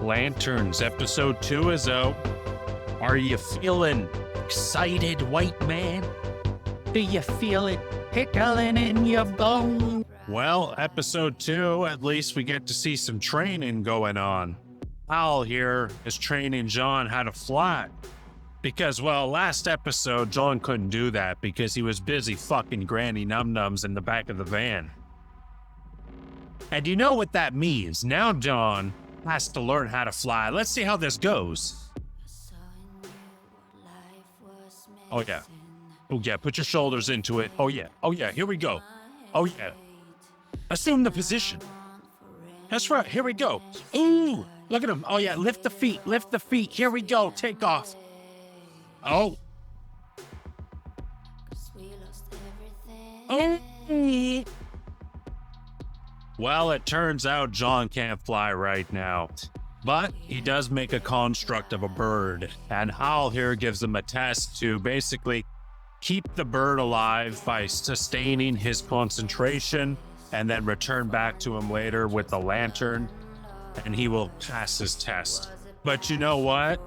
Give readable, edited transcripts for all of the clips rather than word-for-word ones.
Lanterns episode 2 is out. Are you feeling excited, white man? Do you feel it tickling in your bone? Well, episode 2, at least we get to see some training going on. Hal here is training John how to fly. Because, well, last episode, John couldn't do that because he was busy fucking Granny Num-Nums in the back of the van. And you know what that means. Now John has to learn how to fly. Let's see how this goes. Oh, yeah. Oh, yeah, put your shoulders into it. Oh, yeah. Oh, yeah, here we go. Oh, yeah. Assume the position. That's right, here we go. Ooh, look at him. Oh, yeah, lift the feet, lift the feet. Here we go, take off. Oh. Oh. Well, it turns out John can't fly right now, but he does make a construct of a bird, and Hal here gives him a test to basically keep the bird alive by sustaining his concentration and then return back to him later with the lantern, and he will pass his test. But you know what?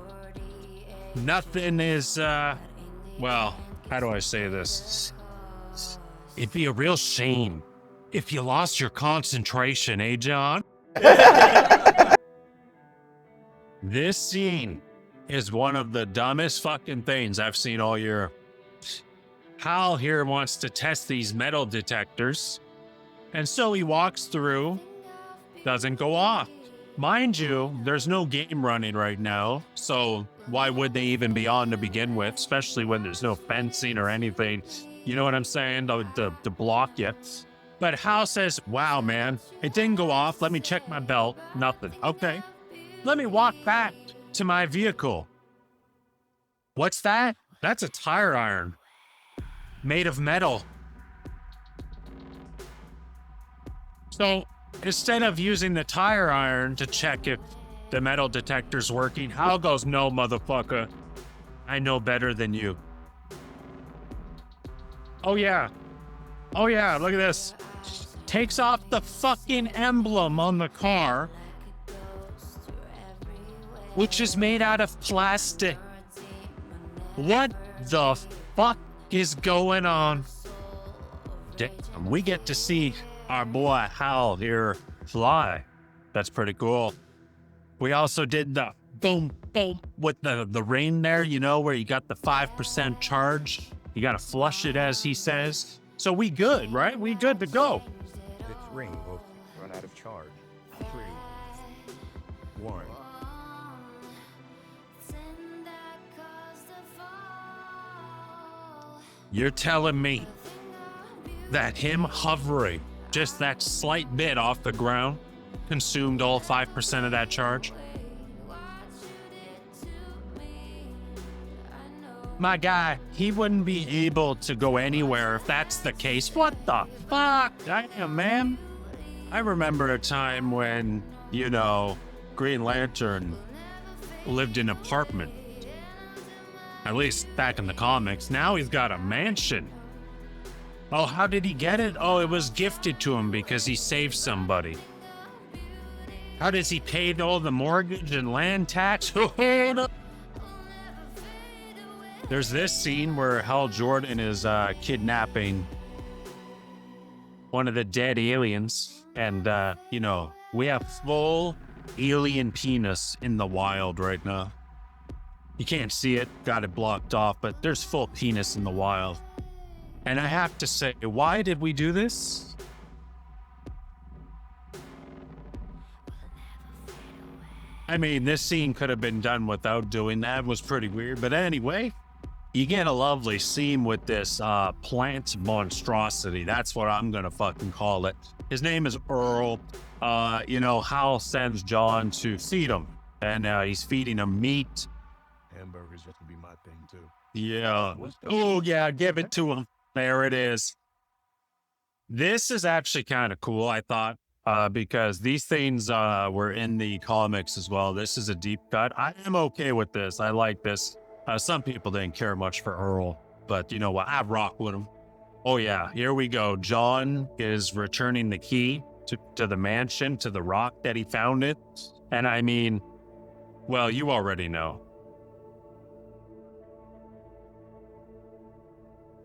Nothing is, well, how do I say this? It'd be a real shame if you lost your concentration, eh, John? This scene is one of the dumbest fucking things I've seen all year. Hal here wants to test these metal detectors, and so he walks through, doesn't go off. Mind you, there's no game running right now, so why would they even be on to begin with, especially when there's no fencing or anything, you know what I'm saying, to block you. But Hal says, wow, man, it didn't go off. Let me check my belt. Nothing. Okay. Let me walk back to my vehicle. What's that? That's a tire iron made of metal. So instead of using the tire iron to check if the metal detector's working, Hal goes, no, motherfucker. I know better than you. Oh, yeah. Oh, yeah, look at this. Takes off the fucking emblem on the car, which is made out of plastic. What the fuck is going on? Damn, we get to see our boy Hal here fly. That's pretty cool. We also did the boom, boom with the rain there, you know, where you got the 5% charge. You got to flush it, as he says. So we good, right? We good to go. This ring will run out of charge. 3, 1. You're telling me that him hovering just that slight bit off the ground consumed all 5% of that charge? My guy, he wouldn't be able to go anywhere if that's the case. What the fuck? Damn, man. I remember a time when, you know, Green Lantern lived in an apartment. At least back in the comics. Now he's got a mansion. Oh, how did he get it? Oh, it was gifted to him because he saved somebody. How does he pay all the mortgage and land tax? There's this scene where Hal Jordan is kidnapping one of the dead aliens. And, you know, we have full alien penis in the wild right now. You can't see it, got it blocked off, but there's full penis in the wild. And I have to say, why did we do this? I mean, this scene could have been done without doing that. It was pretty weird. But anyway, you get a lovely scene with this plant monstrosity. That's what I'm going to fucking call it. His name is Earl. You know, Hal sends John to feed him. And he's feeding him meat. Hamburgers used to be my thing, too. Yeah. Oh, yeah, give it to him. There it is. This is actually kind of cool, I thought, because these things were in the comics as well. This is a deep cut. I am okay with this. I like this. Some people didn't care much for Earl, but you know what? I rock with him. Oh, yeah. Here we go. John is returning the key to the mansion, to the rock that he found it. And I mean, Well, you already know.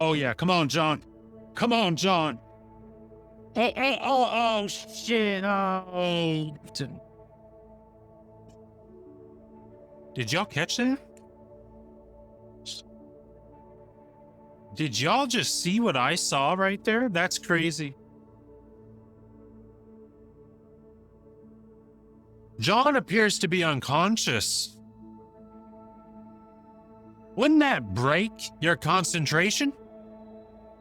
Oh yeah, come on, John. Come on, John. Oh, shit. Oh. Did y'all catch that? Did y'all just see what I saw right there? That's crazy. John appears to be unconscious. Wouldn't that break your concentration?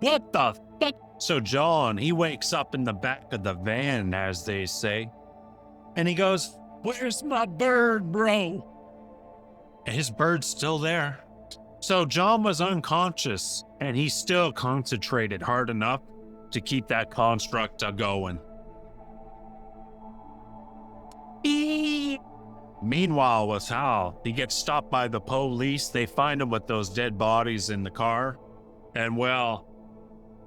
What the fuck? So John, he wakes up in the back of the van, as they say, and he goes, "Where's my bird, bro?" And his bird's still there. So John was unconscious, and he still concentrated hard enough to keep that construct going. Meanwhile, with Hal, he gets stopped by the police. They find him with those dead bodies in the car. And well,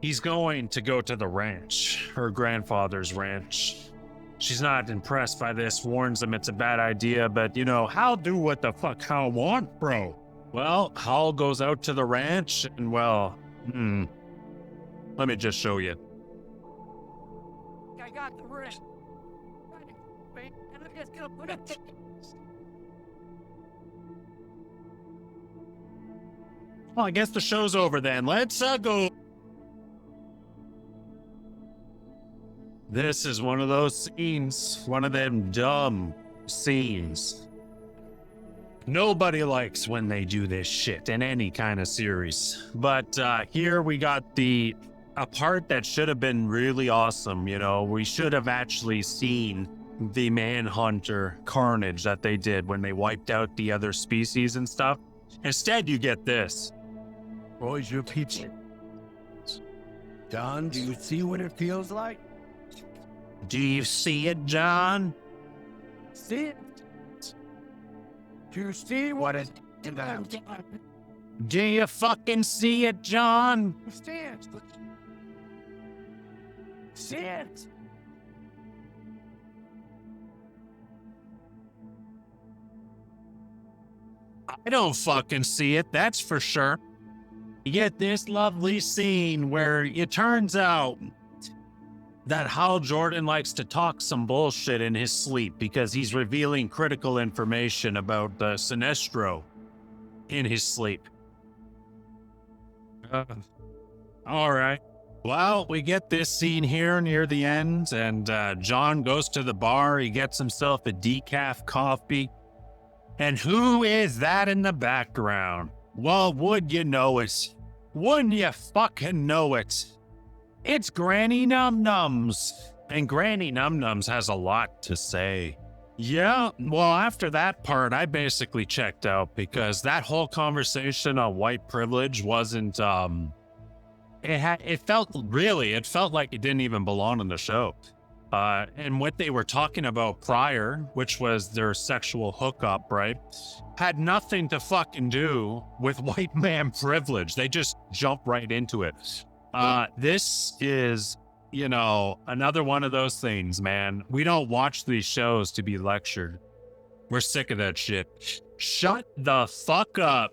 he's going to go to the ranch, her grandfather's ranch. She's not impressed by this, warns him it's a bad idea, but you know, Hal do what the fuck Hal want, bro. Well, Hal goes out to the ranch, and well, let me just show you. I got the wrist. And I'm just gonna put it. Well, I guess the show's over then. Let's go. This is one of those scenes, one of them dumb scenes. Nobody likes when they do this shit in any kind of series. But here we got a part that should have been really awesome, you know. We should have actually seen the Manhunter carnage that they did when they wiped out the other species and stuff. Instead, you get this. Boys, your pizza. John, do you see what it feels like? Do you see it, John? See it? Do you see what it is? Do you fucking see it, John? See it? See it? I don't fucking see it, that's for sure. You get this lovely scene where it turns out that Hal Jordan likes to talk some bullshit in his sleep because he's revealing critical information about Sinestro in his sleep. All right. Well, we get this scene here near the end, and John goes to the bar. He gets himself a decaf coffee. And who is that in the background? Well, would you know it? Wouldn't you fucking know it? It's Granny Num Nums. And Granny Num Nums has a lot to say. Yeah, well, after that part, I basically checked out because that whole conversation on white privilege wasn't, it felt like it didn't even belong on the show. And what they were talking about prior, which was their sexual hookup, right, had nothing to fucking do with white man privilege. They just jump right into it. This is, you know, another one of those things, man. We don't watch these shows to be lectured. We're sick of that shit. Shut the fuck up.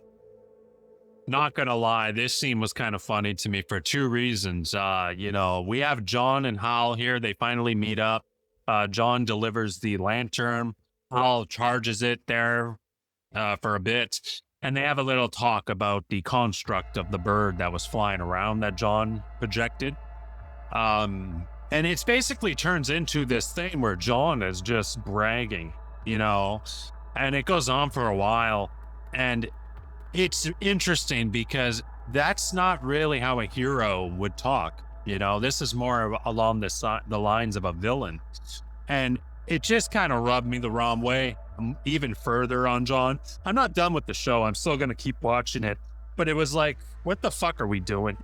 Not gonna lie, this scene was kind of funny to me for two reasons. You know, we have John and Hal here. They finally meet up. John delivers the lantern. Hal charges it there for a bit. And they have a little talk about the construct of the bird that was flying around that John projected. And it's basically turns into this thing where John is just bragging, you know, and it goes on for a while. And it's interesting because that's not really how a hero would talk. You know, this is more along the lines of a villain. And it just kind of rubbed me the wrong way even further on John. I'm not done with the show. I'm still going to keep watching it. But it was like, what the fuck are we doing?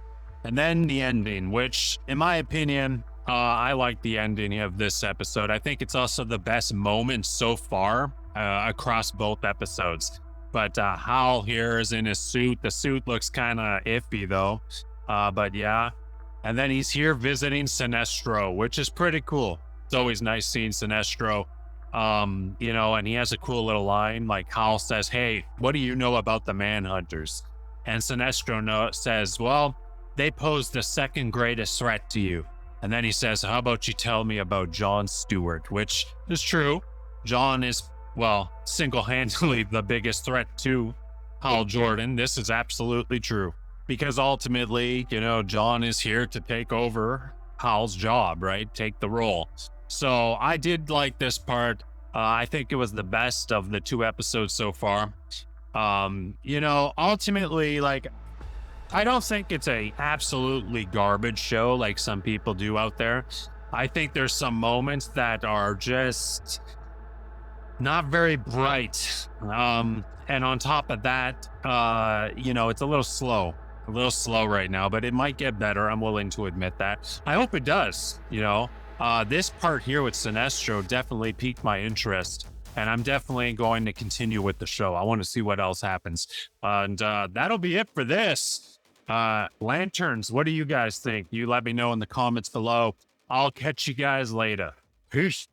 And then the ending, which in my opinion, I like the ending of this episode. I think it's also the best moment so far across both episodes. But Hal here is in his suit. The suit looks kind of iffy though. But yeah. And then he's here visiting Sinestro, which is pretty cool. It's always nice seeing Sinestro. You know, and he has a cool little line. Like Hal says, "Hey, what do you know about the Manhunters?" And Sinestro says, "Well, they pose the second greatest threat to you." And then he says, "How about you tell me about John Stewart?" Which is true. John is, well, single-handedly the biggest threat to Hal Jordan. This is absolutely true. Because ultimately, you know, John is here to take over Hal's job, right? Take the role. So I did like this part. I think it was the best of the 2 episodes so far. You know, ultimately, like, I don't think it's a absolutely garbage show like some people do out there. I think there's some moments that are just not very bright. And on top of that, you know, it's a little slow right now, but it might get better. I'm willing to admit that. I hope it does, you know. This part here with Sinestro definitely piqued my interest, and I'm definitely going to continue with the show. I want to see what else happens. And that'll be it for this. Lanterns, what do you guys think? You let me know in the comments below. I'll catch you guys later. Peace.